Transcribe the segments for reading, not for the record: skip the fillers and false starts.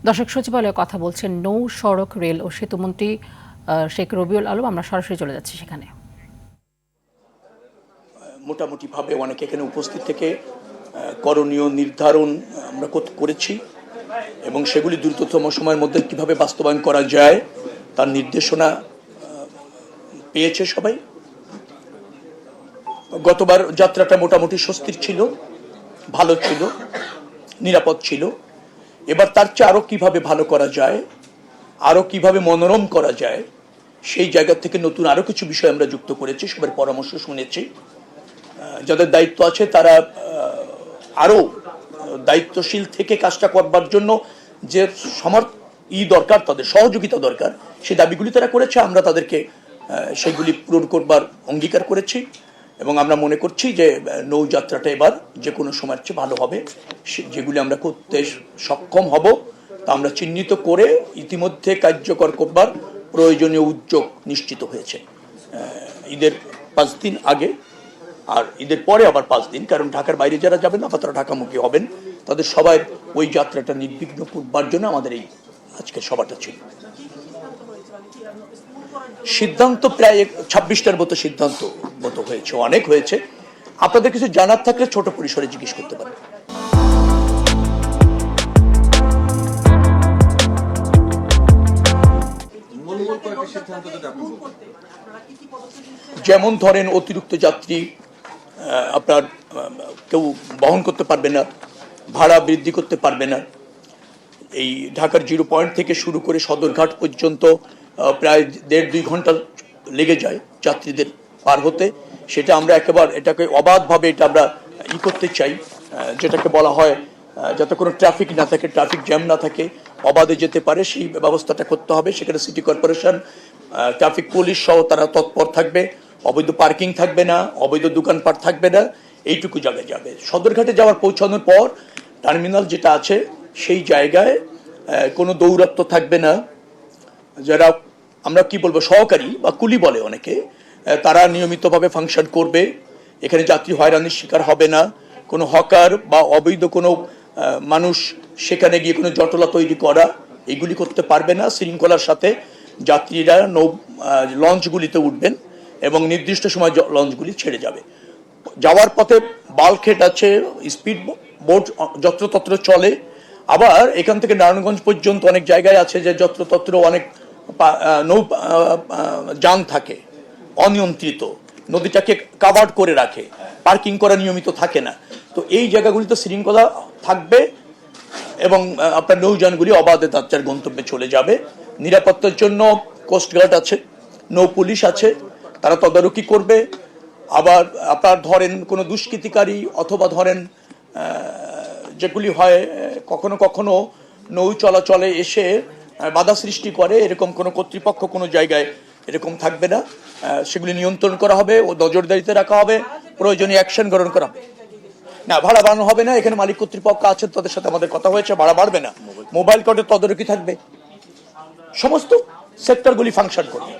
দর্শক সচিবালয়ে কথা বলছেন নৌ সড়ক রেল ও সেতুমন্ত্রী শেখ রবিউল আলম। আমরা সরাসরি চলে যাচ্ছি সেখানে। মোটামুটিভাবে অনেকে এখানে উপস্থিত থেকে করণীয় নির্ধারণ আমরা করেছি এবং সেগুলি দ্রুততম সময়ের মধ্যে কিভাবে বাস্তবায়ন করা যায় তার নির্দেশনা পেয়েছে সবাই। গতবার যাত্রাটা মোটামুটি স্বস্তির ছিল, ভালো ছিল, নিরাপদ ছিল। এবার তার চেয়ে আরও কীভাবে ভালো করা যায়, আরও কিভাবে মনোরম করা যায়, সেই জায়গা থেকে নতুন আরও কিছু বিষয় আমরা যুক্ত করেছি। সবার পরামর্শ শুনেছি। যাদের দায়িত্ব আছে তারা আরও দায়িত্বশীল থেকে কাজটা করবার জন্য যে দরকার, তাদের সহযোগিতা দরকার, সেই দাবিগুলি তারা করেছে। আমরা তাদেরকে সেইগুলি পূরণ করবার অঙ্গীকার করেছি এবং আমরা মনে করছি যে নৌযাত্রাটা এবার যে কোনো সময়ের চেয়ে ভালো হবে। যেগুলি আমরা করতে সক্ষম হব তা আমরা চিহ্নিত করে ইতিমধ্যে কার্যকর করবার প্রয়োজনীয় উদ্যোগ নিশ্চিত হয়েছে। ঈদের 5 দিন আগে আর ঈদের পরে আবার 5 দিন, কারণ ঢাকার বাইরে যারা যাবেন না তারা ঢাকামুখী হবেন, তাদের সবাই ওই যাত্রাটা নির্বিঘ্ন করবার জন্য আমাদের এই আজকের সভাটা ছিল। সিদ্ধান্ত প্রায় 26টার মতো সিদ্ধান্ত হয়েছে, অনেক হয়েছে। আপনাদের কিছু জানার থাকলে ছোট পরিসরে জিজ্ঞেস করতে পারেন। যেমন ধরেন অতিরিক্ত যাত্রী আপনার কেউ বহন করতে পারবে না, ভাড়া বৃদ্ধি করতে পারবে না। এই ঢাকার 0 পয়েন্ট থেকে শুরু করে সদরঘাট পর্যন্ত প্রায় 1.5-2 ঘন্টা লেগে যায় যাত্রীদের পার হতে। সেটা আমরা এটাকে অবাধভাবে এটা আমরা করতে চাই, যেটাকে বলা হয় যাতে কোনো ট্রাফিক না থাকে, ট্রাফিক জ্যাম না থাকে, অবাধে যেতে পারে সেই ব্যবস্থাটা করতে হবে। সেখানে সিটি কর্পোরেশন, ট্রাফিক পুলিশ সহ তারা তৎপর থাকবে। অবৈধ পার্কিং থাকবে না, অবৈধ দোকানপাট থাকবে না, এইটুকু জায়গায় যাবে। সদরঘাটে পৌঁছানোর পর টার্মিনাল যেটা আছে সেই জায়গায় কোনো দৌরাত্ম্য থাকবে না। যারা আমরা কি বলবো সহকারী বা কুলি বলে অনেকে, তারা নিয়মিতভাবে ফাংশন করবে। এখানে যাত্রী হয়রানির শিকার হবে না। কোনো হকার বা অবৈধ কোনো মানুষ সেখানে গিয়ে কোনো জটলা তৈরি করা এগুলি করতে পারবে না। শৃঙ্খলার সাথে যাত্রীরা লঞ্চগুলিতে উঠবেন এবং নির্দিষ্ট সময় লঞ্চগুলি ছেড়ে যাবে। যাওয়ার পথে বাল্কহেড আছে, স্পিড বোট যত্রতত্র চলে। আবার এখান থেকে নারায়ণগঞ্জ পর্যন্ত অনেক জায়গায় আছে যে যত্রতত্র অনেক যান থাকে, অনিয়ন্ত্রিত, নদীটাকে কাভার্ড করে রাখে, পার্কিং করা নিয়মিত থাকে না। তো এই জায়গাগুলিতে শৃঙ্খলা থাকবে এবং আপনার নৌযানগুলি অবাধে তার গন্তব্যে চলে যাবে। নিরাপত্তার জন্য কোস্টগার্ড আছে, নৌ পুলিশ আছে, তারা তদারকি করবে। আবার আপনার ধরেন কোনো দুষ্কৃতিকারী অথবা ধরেন যেগুলি হয় কখনো কখনো নৌ চলাচলে এসে বাধা সৃষ্টি করে, এরকম কোনো কর্তৃপক্ষ কোনো জায়গায় এরকম থাকবে না। সেগুলি নিয়ন্ত্রণ করা হবে ও নজরদারিতে রাখা হবে, প্রয়োজনীয় অ্যাকশন গ্রহণ করা হবে। না, ভাড়া বাড়ানো হবে না। এখানে মালিক কর্তৃপক্ষ আছেন, তাদের সাথে আমাদের কথা হয়েছে, ভাড়া বাড়বে না। মোবাইল কোর্টের তদারকি থাকবে, সমস্ত সেক্টরগুলি ফাংশন করবে,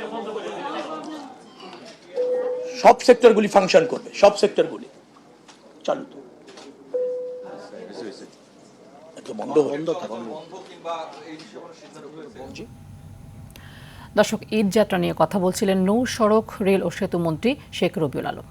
সব সেক্টরগুলি ফাংশন করবে, সব সেক্টরগুলি চালু। দর্শক, ঈদ যাত্রা নিয়ে কথা বলছিলেন নৌ সড়ক রেল ও সেতু মন্ত্রী শেখ রবিউল আলম।